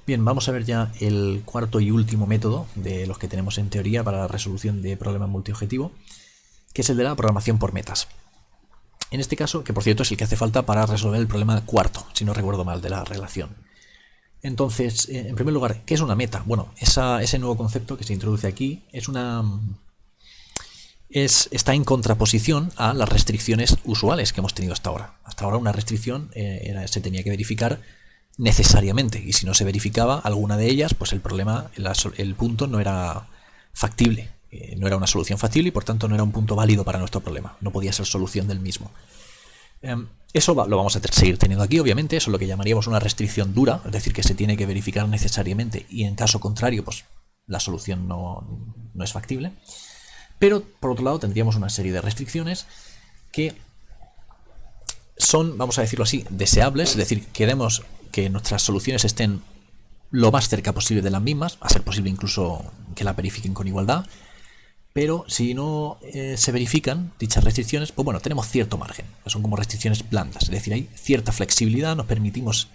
Bien, vamos a ver ya el cuarto y último método de los que tenemos en teoría para la resolución de problemas multiobjetivo, que es el de la programación por metas. En este caso, que por cierto es el que hace falta para resolver el problema cuarto, si no recuerdo mal, de la relación. Entonces, en primer lugar, ¿qué es una meta? Bueno, ese nuevo concepto que se introduce aquí está en contraposición a las restricciones usuales que hemos tenido hasta ahora. Hasta ahora una restricción se tenía que verificar necesariamente, y si no se verificaba alguna de ellas, pues el problema, el punto no era factible, no era una solución factible y por tanto no era un punto válido para nuestro problema, no podía ser solución del mismo. Eso lo vamos a seguir teniendo aquí, obviamente. Eso es lo que llamaríamos una restricción dura, es decir, que se tiene que verificar necesariamente y en caso contrario, pues la solución no es factible. Pero por otro lado tendríamos una serie de restricciones que son, vamos a decirlo así, deseables, es decir, queremos que nuestras soluciones estén lo más cerca posible de las mismas, a ser posible incluso que la verifiquen con igualdad, pero si no se verifican dichas restricciones, pues bueno, tenemos cierto margen, son como restricciones blandas, es decir, hay cierta flexibilidad, nos permitimos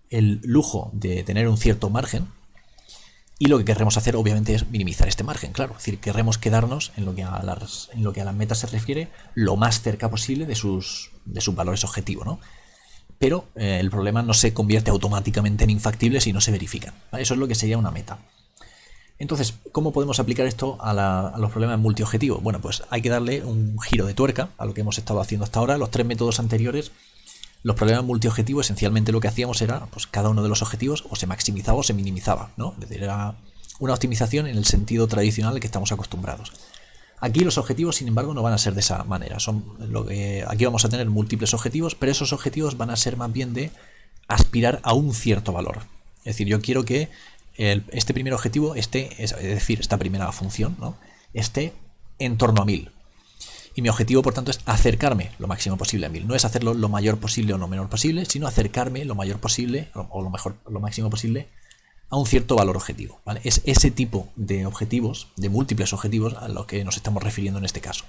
el lujo de tener un cierto margen y lo que queremos hacer obviamente es minimizar este margen, claro, es decir, queremos quedarnos en lo que a las metas se refiere lo más cerca posible de sus valores objetivo, ¿no? Pero el problema no se convierte automáticamente en infactible si no se verifican, ¿vale? Eso es lo que sería una meta. Entonces, ¿cómo podemos aplicar esto a los problemas multiobjetivo? Bueno, pues hay que darle un giro de tuerca a lo que hemos estado haciendo hasta ahora. Los tres métodos anteriores, los problemas multiobjetivo, esencialmente lo que hacíamos era, pues cada uno de los objetivos o se maximizaba o se minimizaba, ¿no? Es decir, era una optimización en el sentido tradicional al que estamos acostumbrados. Aquí los objetivos, sin embargo, no van a ser de esa manera. Aquí vamos a tener múltiples objetivos, pero esos objetivos van a ser más bien de aspirar a un cierto valor. Es decir, yo quiero que este primer objetivo es decir, esta primera función, ¿no?, esté en torno a 1000. Y mi objetivo, por tanto, es acercarme lo máximo posible a 1000. No es hacerlo lo mayor posible o lo menor posible, sino acercarme lo mayor posible o lo máximo posible a un cierto valor objetivo, ¿vale? Es ese tipo de objetivos, de múltiples objetivos, a los que nos estamos refiriendo en este caso.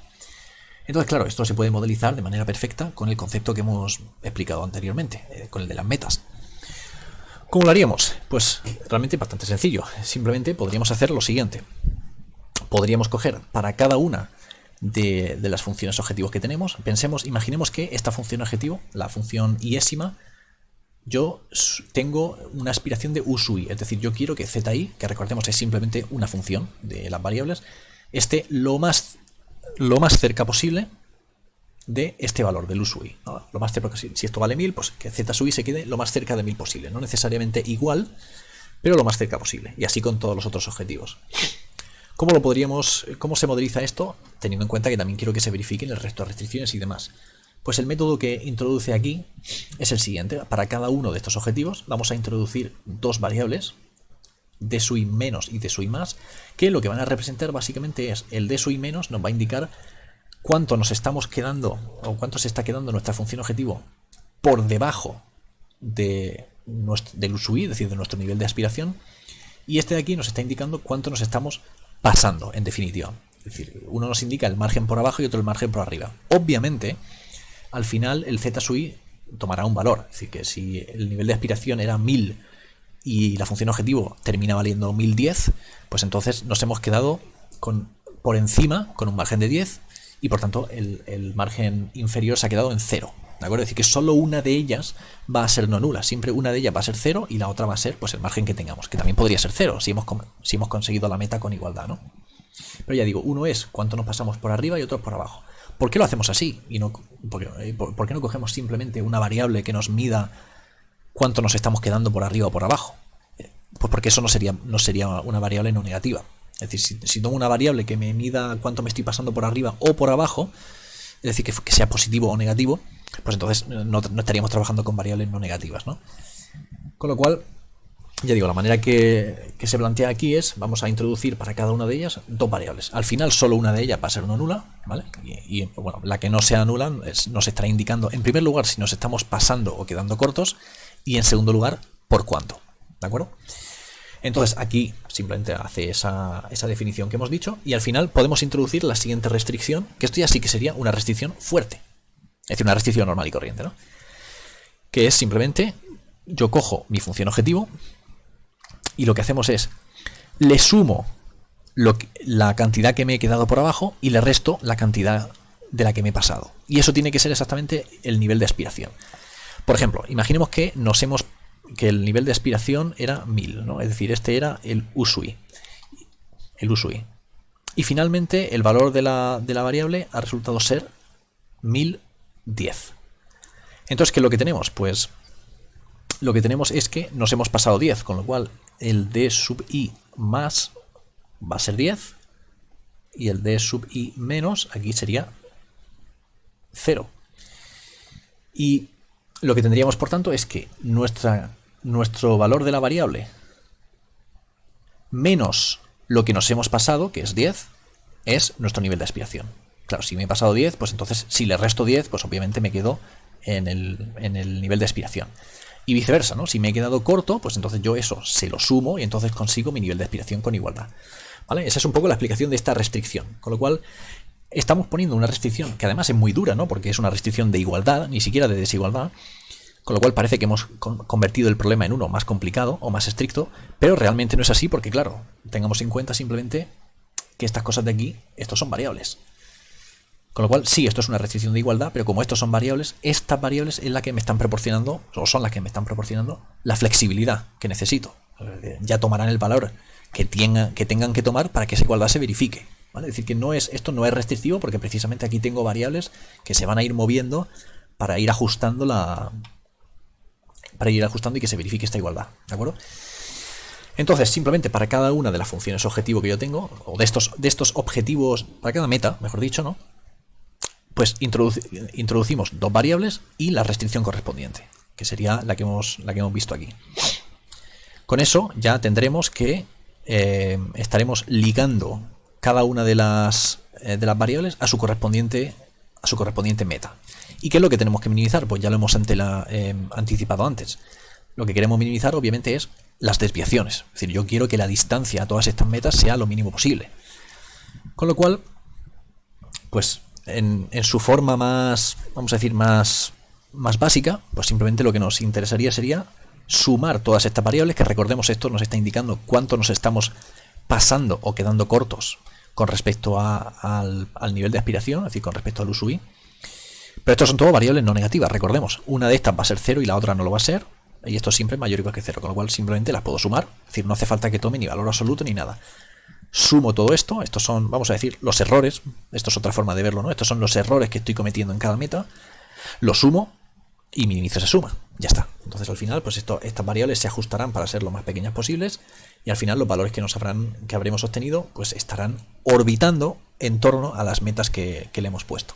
Entonces, claro, esto se puede modelizar de manera perfecta con el concepto que hemos explicado anteriormente, con el de las metas. ¿Cómo lo haríamos? Pues realmente bastante sencillo. Simplemente podríamos hacer lo siguiente. Podríamos coger para cada una de las funciones objetivos que tenemos, imaginemos que esta función objetivo, la función iésima, yo tengo una aspiración de u sui, es decir, yo quiero que zi, que recordemos es simplemente una función de las variables, esté lo más cerca posible de este valor del u sui, ¿no? Lo más cerca posible. Si esto vale 1000, pues que z sui se quede lo más cerca de 1000 posible, no necesariamente igual, pero lo más cerca posible, y así con todos los otros objetivos. ¿Cómo se modeliza esto? Teniendo en cuenta que también quiero que se verifiquen el resto de restricciones y demás. Pues el método que introduce aquí es el siguiente. Para cada uno de estos objetivos vamos a introducir dos variables, d sui menos y d sui más, que lo que van a representar básicamente es el d sui menos nos va a indicar cuánto nos estamos quedando o cuánto se está quedando nuestra función objetivo por debajo del u sui, es decir, de nuestro nivel de aspiración, y este de aquí nos está indicando cuánto nos estamos pasando, en definitiva. Es decir, uno nos indica el margen por abajo y otro el margen por arriba. Obviamente, al final el z sui tomará un valor, es decir, que si el nivel de aspiración era 1000 y la función objetivo termina valiendo 1010, pues entonces nos hemos quedado por encima con un margen de 10 y por tanto el margen inferior se ha quedado en 0. ¿De acuerdo? Es decir, que solo una de ellas va a ser no nula, siempre una de ellas va a ser 0 y la otra va a ser pues el margen que tengamos, que también podría ser 0 si hemos conseguido la meta con igualdad, ¿no? Pero ya digo, uno es cuánto nos pasamos por arriba y otro por abajo. ¿Por qué lo hacemos así? ¿Por qué no cogemos simplemente una variable que nos mida cuánto nos estamos quedando por arriba o por abajo? Pues porque eso no sería una variable no negativa. Es decir, si tengo una variable que me mida cuánto me estoy pasando por arriba o por abajo, es decir, que sea positivo o negativo, pues entonces no estaríamos trabajando con variables no negativas, ¿no? Con lo cual, ya digo, la manera que se plantea aquí es, vamos a introducir para cada una de ellas dos variables. Al final solo una de ellas va a ser no nula, ¿vale? Y bueno, la que no sea nula nos estará indicando, en primer lugar, si nos estamos pasando o quedando cortos, y en segundo lugar, por cuánto, ¿de acuerdo? Entonces aquí simplemente hace esa definición que hemos dicho, y al final podemos introducir la siguiente restricción, que esto ya sí que sería una restricción fuerte. Es decir, una restricción normal y corriente, ¿no? Que es simplemente, yo cojo mi función objetivo, y lo que hacemos es, le sumo la cantidad que me he quedado por abajo y le resto la cantidad de la que me he pasado. Y eso tiene que ser exactamente el nivel de aspiración. Por ejemplo, imaginemos que que el nivel de aspiración era 1000, ¿no? Es decir, este era el Usui. Y finalmente el valor de la variable ha resultado ser 1010. Entonces, ¿qué es lo que tenemos? Pues lo que tenemos es que nos hemos pasado 10, con lo cual el d sub i más va a ser 10 y el d sub i menos aquí sería 0. Y lo que tendríamos, por tanto, es que nuestro valor de la variable menos lo que nos hemos pasado, que es 10, es nuestro nivel de aspiración. Claro, si me he pasado 10, pues entonces si le resto 10, pues obviamente me quedo en el nivel de aspiración. Y viceversa, ¿no? Si me he quedado corto, pues entonces yo eso se lo sumo y entonces consigo mi nivel de aspiración con igualdad. ¿Vale? Esa es un poco la explicación de esta restricción. Con lo cual, estamos poniendo una restricción que además es muy dura, ¿no? Porque es una restricción de igualdad, ni siquiera de desigualdad. Con lo cual parece que hemos convertido el problema en uno más complicado o más estricto, pero realmente no es así porque, claro, tengamos en cuenta simplemente que estas cosas de aquí, estos son variables. Con lo cual, sí, esto es una restricción de igualdad, pero como estos son variables, estas variables es la que me están proporcionando, o son las que me están proporcionando, la flexibilidad que necesito. Ya tomarán el valor que tengan que tomar para que esa igualdad se verifique. ¿Vale? Es decir, que esto no es restrictivo porque precisamente aquí tengo variables que se van a ir moviendo para ir ajustando y que se verifique esta igualdad. ¿De acuerdo? Entonces, simplemente para cada una de las funciones objetivo que yo tengo, o de estos objetivos, para cada meta, mejor dicho, ¿no? Pues introducimos dos variables y la restricción correspondiente, que sería la que hemos visto aquí. Con eso ya tendremos que estaremos ligando cada una de las variables a su correspondiente meta. ¿Y qué es lo que tenemos que minimizar? Pues ya lo hemos anticipado antes. Lo que queremos minimizar obviamente es las desviaciones. Es decir, yo quiero que la distancia a todas estas metas sea lo mínimo posible. Con lo cual, pues en su forma más, vamos a decir, más básica, pues simplemente lo que nos interesaría sería sumar todas estas variables, que recordemos esto nos está indicando cuánto nos estamos pasando o quedando cortos con respecto al nivel de aspiración, es decir, con respecto al USUI. Pero estos son todo variables no negativas, recordemos, una de estas va a ser 0 y la otra no lo va a ser, y esto siempre es mayor o igual que 0, con lo cual simplemente las puedo sumar, es decir, no hace falta que tome ni valor absoluto ni nada. Sumo todo esto, estos son, vamos a decir, los errores, esto es otra forma de verlo, ¿no? Estos son los errores que estoy cometiendo en cada meta, lo sumo y minimizo esa suma, ya está. Entonces al final, pues estas variables se ajustarán para ser lo más pequeñas posibles y al final los valores que habremos obtenido, pues estarán orbitando en torno a las metas que le hemos puesto.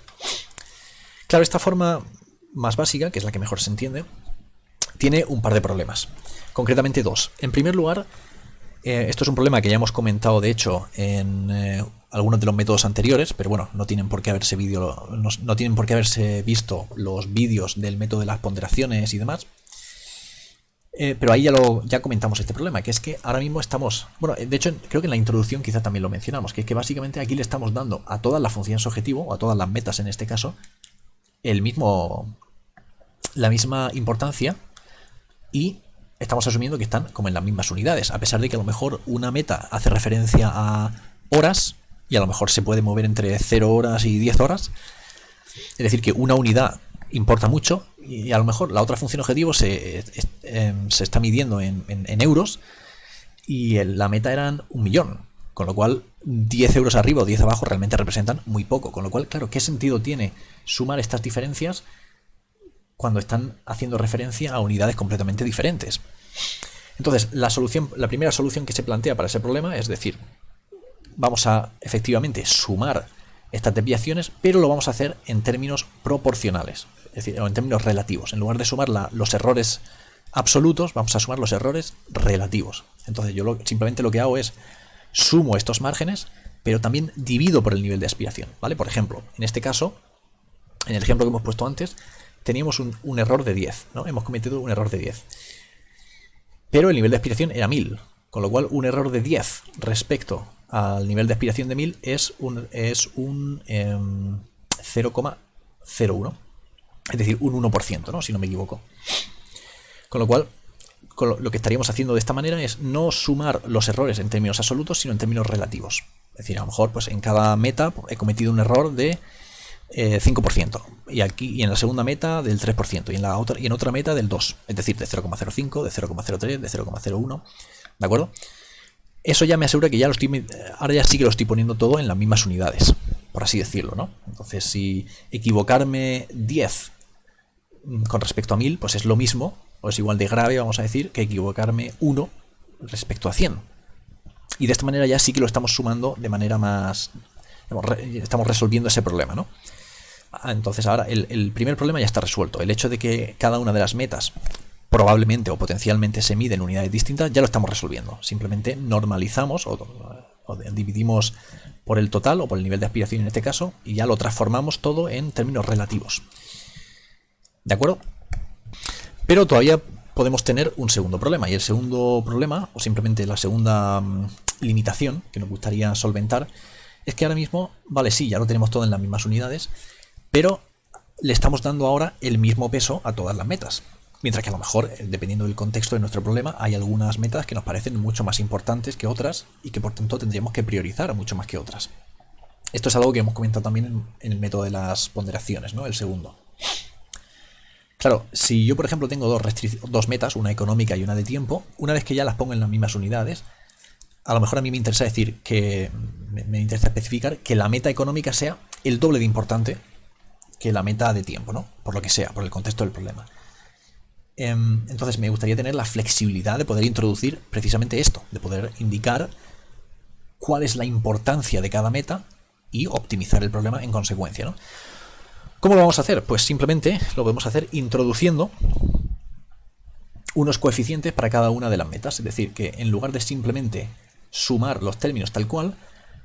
Claro, esta forma más básica, que es la que mejor se entiende, tiene un par de problemas, concretamente dos. En primer lugar, esto es un problema que ya hemos comentado, de hecho, en algunos de los métodos anteriores, pero bueno, no tienen por qué haberse visto los vídeos del método de las ponderaciones y demás. Pero ahí ya comentamos este problema, que es que ahora mismo estamos... Bueno, de hecho, creo que en la introducción quizá también lo mencionamos, que es que básicamente aquí le estamos dando a todas las funciones objetivo, o a todas las metas en este caso, la misma importancia y estamos asumiendo que están como en las mismas unidades, a pesar de que a lo mejor una meta hace referencia a horas y a lo mejor se puede mover entre 0 horas y 10 horas. Es decir, que una unidad importa mucho y a lo mejor la otra función objetivo se está midiendo en euros y la meta eran 1.000.000, con lo cual 10 euros arriba o 10 abajo realmente representan muy poco, con lo cual, claro, ¿qué sentido tiene sumar estas diferencias cuando están haciendo referencia a unidades completamente diferentes? Entonces, la primera solución que se plantea para ese problema es decir, vamos a efectivamente sumar estas desviaciones, pero lo vamos a hacer en términos proporcionales, es decir, o en términos relativos. En lugar de sumar los errores absolutos, vamos a sumar los errores relativos. Entonces, yo simplemente lo que hago es sumo estos márgenes, pero también divido por el nivel de aspiración, ¿vale? Por ejemplo, en este caso, en el ejemplo que hemos puesto antes, teníamos un error de 10, ¿no? Hemos cometido un error de 10. Pero el nivel de aspiración era 1000, con lo cual un error de 10 respecto al nivel de aspiración de 1000 es un 0,01. Es decir, un 1%, ¿no? Si no me equivoco. Con lo cual, lo que estaríamos haciendo de esta manera es no sumar los errores en términos absolutos, sino en términos relativos. Es decir, a lo mejor pues en cada meta he cometido un error de 5%, y en la segunda meta del 3%, y en otra meta del 2%, es decir, de 0,05, de 0,03, de 0,01, ¿de acuerdo? Eso ya me asegura que ahora ya sí que lo estoy poniendo todo en las mismas unidades, por así decirlo, ¿no? Entonces, si equivocarme 10 con respecto a 1000, pues es lo mismo, o es igual de grave, vamos a decir, que equivocarme 1 respecto a 100. Y de esta manera ya sí que lo estamos sumando de manera más... Estamos resolviendo ese problema, ¿no? Entonces ahora el primer problema ya está resuelto. El hecho de que cada una de las metas probablemente o potencialmente se mide en unidades distintas, ya lo estamos resolviendo. Simplemente normalizamos o dividimos por el total o por el nivel de aspiración en este caso, y ya lo transformamos todo en términos relativos. ¿De acuerdo? Pero todavía podemos tener un segundo problema, y el segundo problema, o simplemente la segunda limitación que nos gustaría solventar, es que ahora mismo, vale, sí, ya lo tenemos todo en las mismas unidades, pero le estamos dando ahora el mismo peso a todas las metas. Mientras que a lo mejor, dependiendo del contexto de nuestro problema, hay algunas metas que nos parecen mucho más importantes que otras y que por tanto tendríamos que priorizar mucho más que otras. Esto es algo que hemos comentado también en el método de las ponderaciones, ¿no? El segundo. Claro, si yo por ejemplo tengo dos metas, una económica y una de tiempo, una vez que ya las pongo en las mismas unidades, a lo mejor a mí me interesa decir que me interesa especificar que la meta económica sea el doble de importante que la meta de tiempo, ¿no? Por lo que sea, por el contexto del problema. Entonces me gustaría tener la flexibilidad de poder introducir precisamente esto, de poder indicar cuál es la importancia de cada meta y optimizar el problema en consecuencia, ¿no? ¿Cómo lo vamos a hacer? Pues simplemente lo podemos hacer introduciendo unos coeficientes para cada una de las metas. Es decir, que en lugar de simplemente sumar los términos tal cual,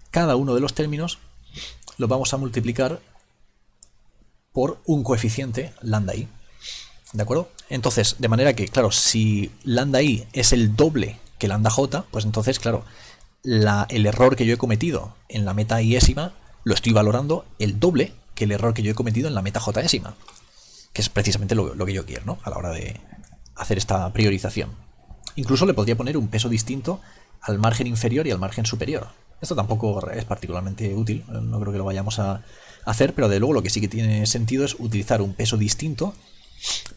cada uno de los términos los vamos a multiplicar por un coeficiente lambda i. ¿De acuerdo? Entonces, de manera que, claro, si lambda i es el doble que lambda j, pues entonces, claro, el error que yo he cometido en la meta iésima lo estoy valorando el doble que el error que yo he cometido en la meta jésima, que es precisamente lo que yo quiero, ¿no? A la hora de hacer esta priorización. Incluso le podría poner un peso distinto al margen inferior y al margen superior. Esto tampoco es particularmente útil, no creo que lo vayamos a hacer, pero de luego lo que sí que tiene sentido es utilizar un peso distinto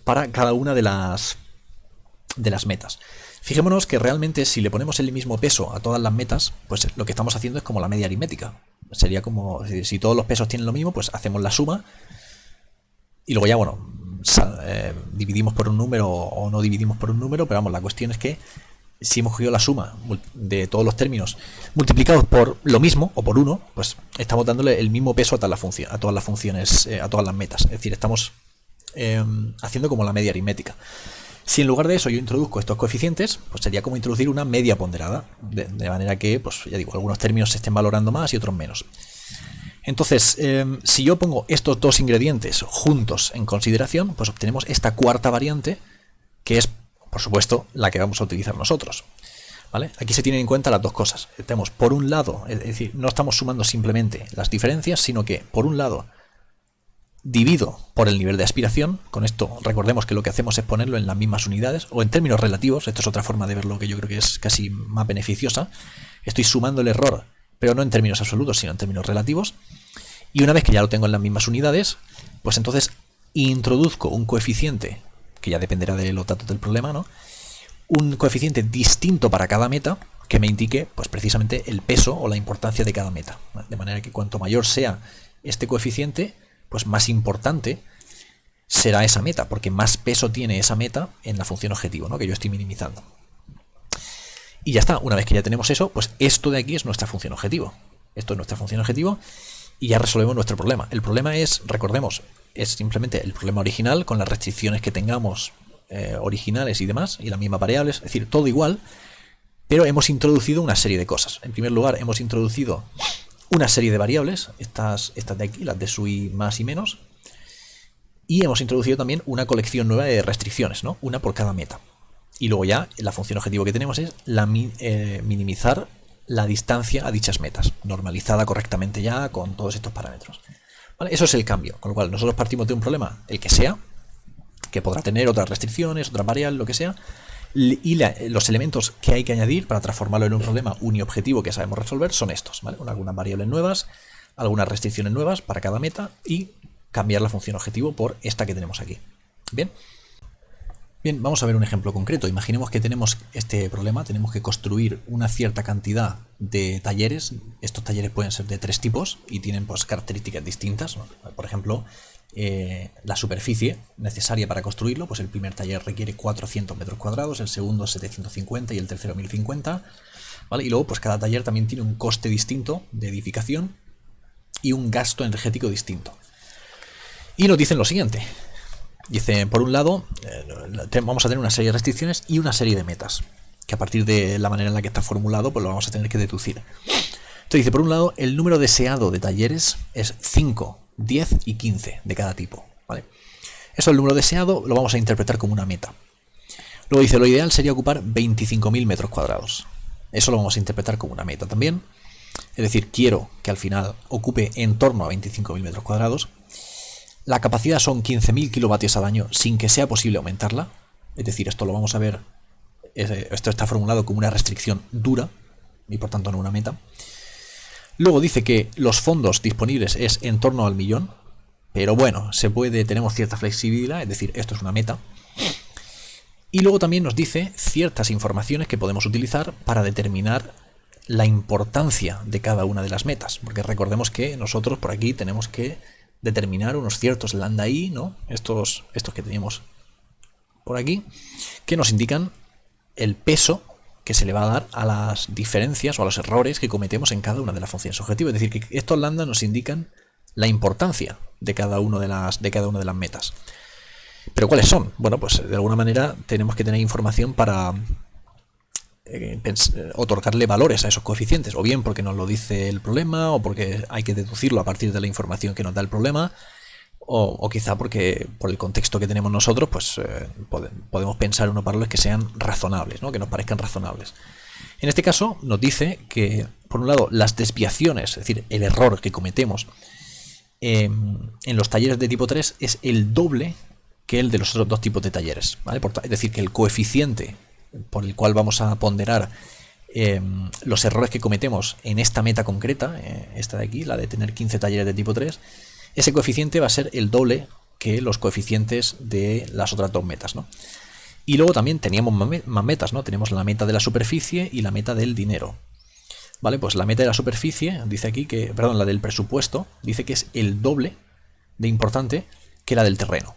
para cada una de las metas. Fijémonos que realmente si le ponemos el mismo peso a todas las metas, pues lo que estamos haciendo es como la media aritmética. Sería como, si todos los pesos tienen lo mismo, pues hacemos la suma y luego ya, bueno, dividimos por un número o no dividimos por un número, pero vamos, la cuestión es que si hemos cogido la suma de todos los términos multiplicados por lo mismo o por 1, pues estamos dándole el mismo peso a todas las funciones, a todas las metas. Es decir, estamos haciendo como la media aritmética. Si en lugar de eso yo introduzco estos coeficientes, pues sería como introducir una media ponderada, de manera que, pues ya digo, algunos términos se estén valorando más y otros menos. Entonces, si yo pongo estos dos ingredientes juntos en consideración, pues obtenemos esta cuarta variante, que es, por supuesto, la que vamos a utilizar nosotros. ¿Vale? Aquí se tienen en cuenta las dos cosas. Tenemos, por un lado, es decir, no estamos sumando simplemente las diferencias, sino que, por un lado, divido por el nivel de aspiración. Con esto recordemos que lo que hacemos es ponerlo en las mismas unidades o en términos relativos. Esto es otra forma de verlo que yo creo que es casi más beneficiosa. Estoy sumando el error, pero no en términos absolutos, sino en términos relativos. Y una vez que ya lo tengo en las mismas unidades, pues entonces introduzco un coeficiente, que ya dependerá de los datos del problema, ¿no? Un coeficiente distinto para cada meta que me indique, pues precisamente el peso o la importancia de cada meta. De manera que cuanto mayor sea este coeficiente, pues más importante será esa meta, porque más peso tiene esa meta en la función objetivo, ¿no? Que yo estoy minimizando. Y ya está, una vez que ya tenemos eso, pues esto de aquí es nuestra función objetivo. Esto es nuestra función objetivo y ya resolvemos nuestro problema. El problema es, recordemos, es simplemente el problema original con las restricciones que tengamos originales y demás, y las mismas variables, es decir, todo igual, pero hemos introducido una serie de cosas. En primer lugar, hemos introducido una serie de variables, estas de aquí, las de su y más y menos, y hemos introducido también una colección nueva de restricciones, ¿no? Una por cada meta. Y luego ya la función objetivo que tenemos es minimizar la distancia a dichas metas, normalizada correctamente ya con todos estos parámetros. ¿Vale? Eso es el cambio, con lo cual nosotros partimos de un problema, el que sea, que podrá tener otras restricciones, otras variables, lo que sea. Los elementos que hay que añadir para transformarlo en un problema uniobjetivo que sabemos resolver son estos, ¿vale? Algunas variables nuevas, algunas restricciones nuevas para cada meta y cambiar la función objetivo por esta que tenemos aquí. Bien. Bien, vamos a ver un ejemplo concreto. Imaginemos que tenemos este problema, tenemos que construir una cierta cantidad de talleres. Estos talleres pueden ser de 3 tipos y tienen pues características distintas, ¿no? Por ejemplo, la superficie necesaria para construirlo, pues el primer taller requiere 400 metros cuadrados, el segundo 750 y el tercero 1050, ¿vale? Y luego pues cada taller también tiene un coste distinto de edificación y un gasto energético distinto. Y nos dicen lo siguiente. Dice, por un lado, vamos a tener una serie de restricciones y una serie de metas, que a partir de la manera en la que está formulado, pues lo vamos a tener que deducir. Entonces dice, por un lado, el número deseado de talleres es 5, 10 y 15 de cada tipo, ¿vale? Eso, el número deseado, lo vamos a interpretar como una meta. Luego dice, lo ideal sería ocupar 25.000 metros cuadrados. Eso lo vamos a interpretar como una meta también. Es decir, quiero que al final ocupe en torno a 25.000 metros cuadrados. La capacidad son 15.000 kilovatios al año sin que sea posible aumentarla. Es decir, esto lo vamos a ver, esto está formulado como una restricción dura y por tanto no una meta. Luego dice que los fondos disponibles es en torno al 1.000.000, pero bueno, tenemos cierta flexibilidad, es decir, esto es una meta. Y luego también nos dice ciertas informaciones que podemos utilizar para determinar la importancia de cada una de las metas, porque recordemos que nosotros por aquí tenemos que determinar unos ciertos lambda i, ¿no? Estos que teníamos por aquí, que nos indican el peso que se le va a dar a las diferencias o a los errores que cometemos en cada una de las funciones objetivas. Es decir, que estos lambda nos indican la importancia de cada una de las metas. ¿Pero cuáles son? Bueno, pues de alguna manera tenemos que tener información para otorgarle valores a esos coeficientes, o bien porque nos lo dice el problema, o porque hay que deducirlo a partir de la información que nos da el problema, o quizá porque por el contexto que tenemos nosotros, pues podemos pensar unos valores que sean razonables, ¿no? Que nos parezcan razonables. En este caso nos dice que, por un lado, las desviaciones, es decir, el error que cometemos en los talleres de tipo 3 es el doble que el de los otros dos tipos de talleres, ¿vale? Es decir, que el coeficiente por el cual vamos a ponderar los errores que cometemos en esta meta concreta, esta de aquí, la de tener 15 talleres de tipo 3, ese coeficiente va a ser el doble que los coeficientes de las otras dos metas, ¿no? Y luego también teníamos más metas, ¿no? Tenemos la meta de la superficie y la meta del dinero. Vale, pues la meta de la superficie, dice aquí que, perdón, la del presupuesto, dice que es el doble de importante que la del terreno,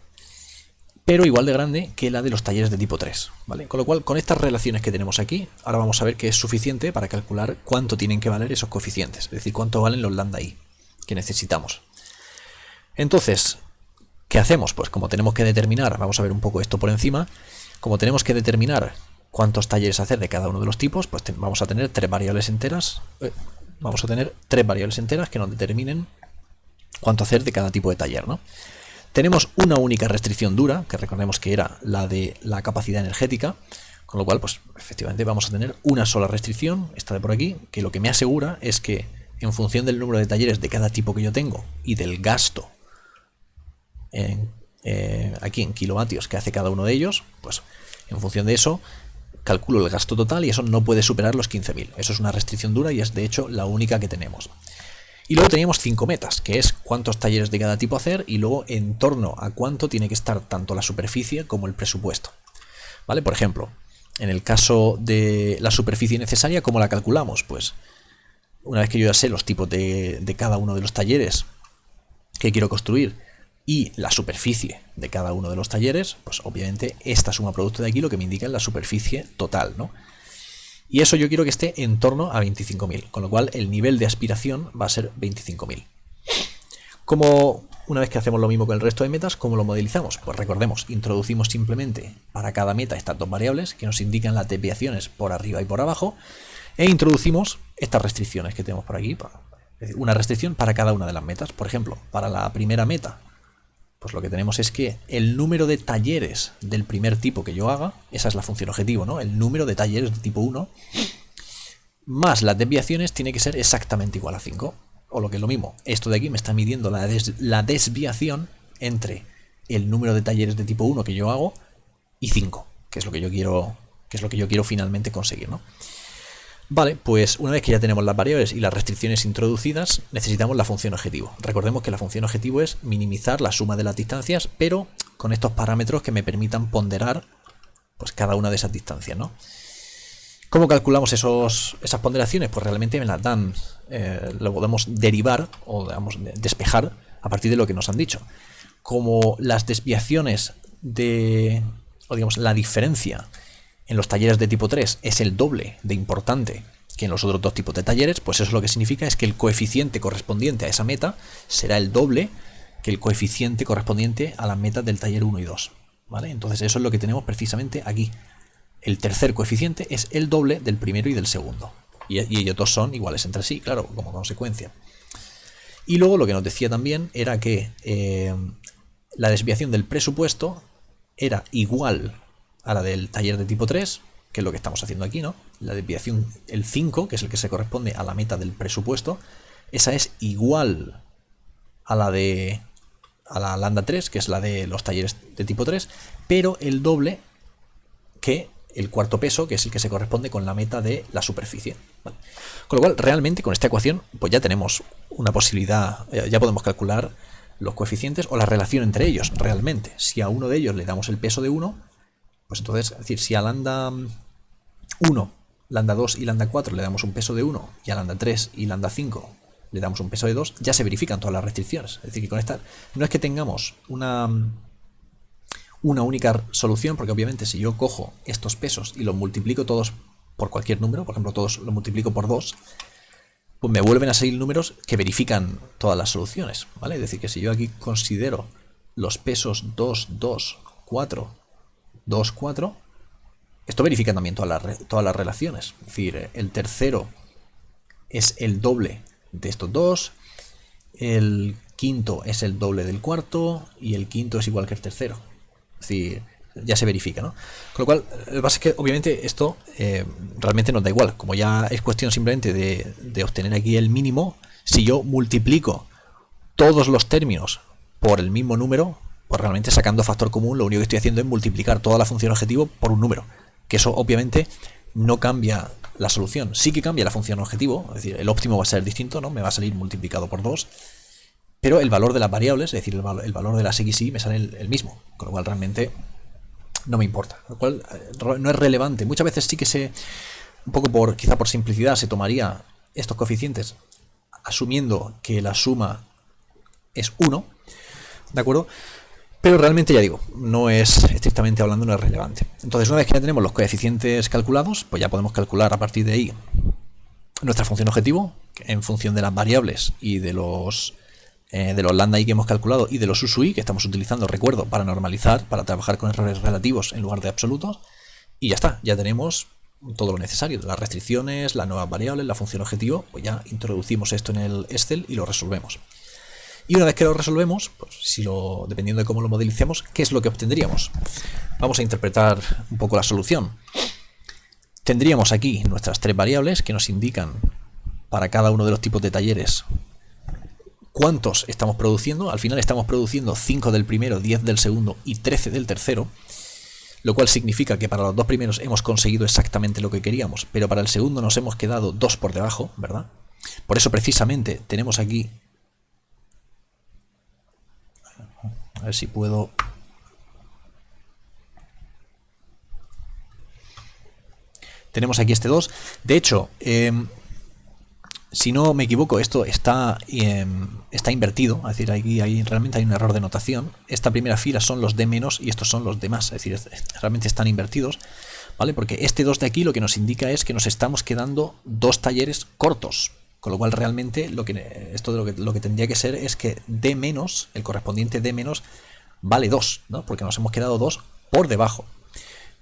pero igual de grande que la de los talleres de tipo 3, ¿vale? Con lo cual, con estas relaciones que tenemos aquí, ahora vamos a ver que es suficiente para calcular cuánto tienen que valer esos coeficientes, es decir, cuánto valen los lambda i que necesitamos. Entonces, ¿qué hacemos? Pues como tenemos que determinar, vamos a ver un poco esto por encima, como tenemos que determinar cuántos talleres hacer de cada uno de los tipos, pues vamos a tener tres variables enteras que nos determinen cuánto hacer de cada tipo de taller, ¿no? Tenemos una única restricción dura, que recordemos que era la de la capacidad energética, con lo cual, pues efectivamente vamos a tener una sola restricción, esta de por aquí, que lo que me asegura es que en función del número de talleres de cada tipo que yo tengo y del gasto aquí en kilovatios que hace cada uno de ellos, pues en función de eso calculo el gasto total y eso no puede superar los 15.000. Eso es una restricción dura y es de hecho la única que tenemos. Y luego teníamos 5 metas, que es cuántos talleres de cada tipo hacer y luego en torno a cuánto tiene que estar tanto la superficie como el presupuesto. ¿Vale? Por ejemplo, en el caso de la superficie necesaria, ¿cómo la calculamos? Pues una vez que yo ya sé los tipos de cada uno de los talleres que quiero construir y la superficie de cada uno de los talleres, pues obviamente esta suma producto de aquí lo que me indica es la superficie total, ¿no? Y eso yo quiero que esté en torno a 25.000, con lo cual el nivel de aspiración va a ser 25.000. Como una vez que hacemos lo mismo con el resto de metas, ¿cómo lo modelizamos? Pues recordemos, introducimos simplemente para cada meta estas dos variables que nos indican las desviaciones por arriba y por abajo e introducimos estas restricciones que tenemos por aquí, es decir, una restricción para cada una de las metas. Por ejemplo, para la primera meta, pues lo que tenemos es que el número de talleres del primer tipo que yo haga, esa es la función objetivo, ¿no? El número de talleres de tipo 1 más las desviaciones tiene que ser exactamente igual a 5. O lo que es lo mismo, esto de aquí me está midiendo la desviación entre el número de talleres de tipo 1 que yo hago y 5, que es lo que yo quiero que es lo que yo quiero finalmente conseguir, ¿no? Vale, pues una vez que ya tenemos las variables y las restricciones introducidas, necesitamos la función objetivo. Recordemos que la función objetivo es minimizar la suma de las distancias, pero con estos parámetros que me permitan ponderar pues cada una de esas distancias, ¿no? ¿Cómo calculamos esas ponderaciones? Pues realmente me las dan, lo podemos derivar o digamos, despejar a partir de lo que nos han dicho. Como las desviaciones o digamos la diferencia en los talleres de tipo 3 es el doble de importante que en los otros dos tipos de talleres, pues eso lo que significa es que el coeficiente correspondiente a esa meta será el doble que el coeficiente correspondiente a las metas del taller 1 y 2. ¿Vale? Entonces eso es lo que tenemos precisamente aquí. El tercer coeficiente es el doble del primero y del segundo. Y ellos dos son iguales entre sí, claro, como consecuencia. Y luego lo que nos decía también era que la desviación del presupuesto era igual a la del taller de tipo 3, que es lo que estamos haciendo aquí, ¿no? La desviación, el 5, que es el que se corresponde a la meta del presupuesto, esa es igual a la lambda 3, que es la de los talleres de tipo 3, pero el doble que el cuarto peso, que es el que se corresponde con la meta de la superficie. ¿Vale? Con lo cual, realmente con esta ecuación, pues ya tenemos una posibilidad, ya podemos calcular los coeficientes o la relación entre ellos, realmente. Si a uno de ellos le damos el peso de 1, pues entonces, es decir, si a lambda 1, lambda 2 y lambda 4 le damos un peso de 1, y a lambda 3 y lambda 5 le damos un peso de 2, ya se verifican todas las restricciones. Es decir, que con esta no es que tengamos una única solución, porque obviamente si yo cojo estos pesos y los multiplico todos por cualquier número, por ejemplo todos los multiplico por 2, pues me vuelven a salir números que verifican todas las soluciones, ¿vale? Es decir, que si yo aquí considero los pesos 2, 2, 4, 2, 4, esto verifica también todas las relaciones. Es decir, el tercero es el doble de estos dos, el quinto es el doble del cuarto y el quinto es igual que el tercero. Es decir, ya se verifica, ¿no? Con lo cual, lo que pasa es que obviamente esto realmente nos da igual. Como ya es cuestión simplemente de obtener aquí el mínimo, si yo multiplico todos los términos por el mismo número, pues realmente sacando factor común, lo único que estoy haciendo es multiplicar toda la función objetivo por un número. Que eso obviamente no cambia la solución. Sí que cambia la función objetivo, es decir, el óptimo va a ser distinto, ¿no? Me va a salir multiplicado por 2. Pero el valor de las variables, es decir, el valor de las x y me sale el mismo, con lo cual realmente no me importa, lo cual no es relevante. Muchas veces sí que un poco quizá por simplicidad, se tomaría estos coeficientes asumiendo que la suma es 1, ¿de acuerdo? Pero realmente, ya digo, no es, estrictamente hablando, no es relevante. Entonces, una vez que ya tenemos los coeficientes calculados, pues ya podemos calcular a partir de ahí nuestra función objetivo, en función de las variables y de los lambda i que hemos calculado y de los USUI que estamos utilizando, recuerdo, para normalizar, para trabajar con errores relativos en lugar de absolutos. Y ya está, ya tenemos todo lo necesario, las restricciones, las nuevas variables, la función objetivo, pues ya introducimos esto en el Excel y lo resolvemos. Y una vez que lo resolvemos, pues dependiendo de cómo lo modelicemos, ¿qué es lo que obtendríamos? Vamos a interpretar un poco la solución. Tendríamos aquí nuestras tres variables que nos indican para cada uno de los tipos de talleres cuántos estamos produciendo. Al final estamos produciendo 5 del primero, 10 del segundo y 13 del tercero, lo cual significa que para los dos primeros hemos conseguido exactamente lo que queríamos, pero para el segundo nos hemos quedado 2 por debajo, ¿verdad? Por eso precisamente tenemos aquí, a ver si puedo, tenemos aquí este 2. De hecho, si no me equivoco, esto está invertido, es decir, aquí realmente hay un error de notación. Esta primera fila son los de menos y estos son los de más, es decir, realmente están invertidos, ¿vale? Porque este 2 de aquí lo que nos indica es que nos estamos quedando 2 talleres cortos, con lo cual realmente lo que tendría que ser es que d menos, el correspondiente d menos, vale 2, ¿no? Porque nos hemos quedado 2 por debajo.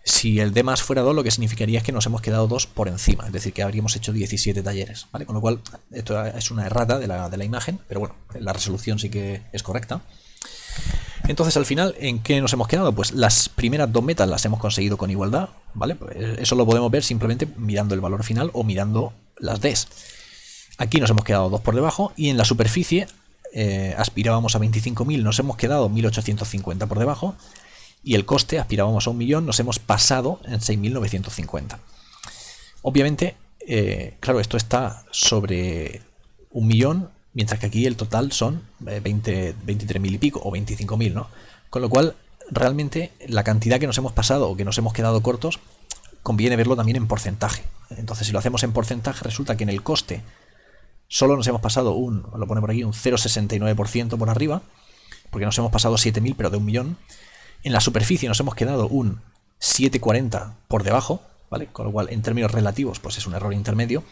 Si el D más fuera 2, lo que significaría es que nos hemos quedado 2 por encima, es decir, que habríamos hecho 17 talleres, ¿vale? Con lo cual, esto es una errata de la imagen, pero bueno, la resolución sí que es correcta. Entonces, al final, ¿en qué nos hemos quedado? Pues las primeras dos metas las hemos conseguido con igualdad, ¿vale? Pues eso lo podemos ver simplemente mirando el valor final o mirando las Ds. Aquí nos hemos quedado 2 por debajo y en la superficie aspirábamos a 25.000, nos hemos quedado 1.850 por debajo. y el coste, aspirábamos a 1.000.000, nos hemos pasado en 6.950. Obviamente, claro, esto está sobre 1.000.000, mientras que aquí el total son 23.000 y pico o 25.000, ¿no? Con lo cual, realmente, la cantidad que nos hemos pasado o que nos hemos quedado cortos, conviene verlo también en porcentaje. Entonces, si lo hacemos en porcentaje, resulta que en el coste solo nos hemos pasado lo pone por aquí, un 0,69% por arriba, porque nos hemos pasado 7.000, pero de 1.000.000. En la superficie nos hemos quedado un 7,40 por debajo, ¿vale? Con lo cual, en términos relativos, pues es un error intermedio.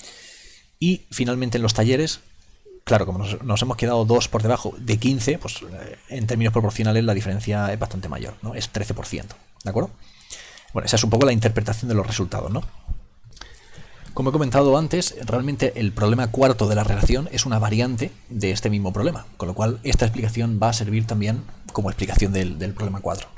Y finalmente en los talleres, claro, como nos hemos quedado 2 por debajo de 15, pues en términos proporcionales la diferencia es bastante mayor, ¿no? Es 13%, ¿de acuerdo? Bueno, esa es un poco la interpretación de los resultados, ¿no? Como he comentado antes, realmente el problema cuarto de la relación es una variante de este mismo problema, con lo cual esta explicación va a servir también como explicación del problema 4.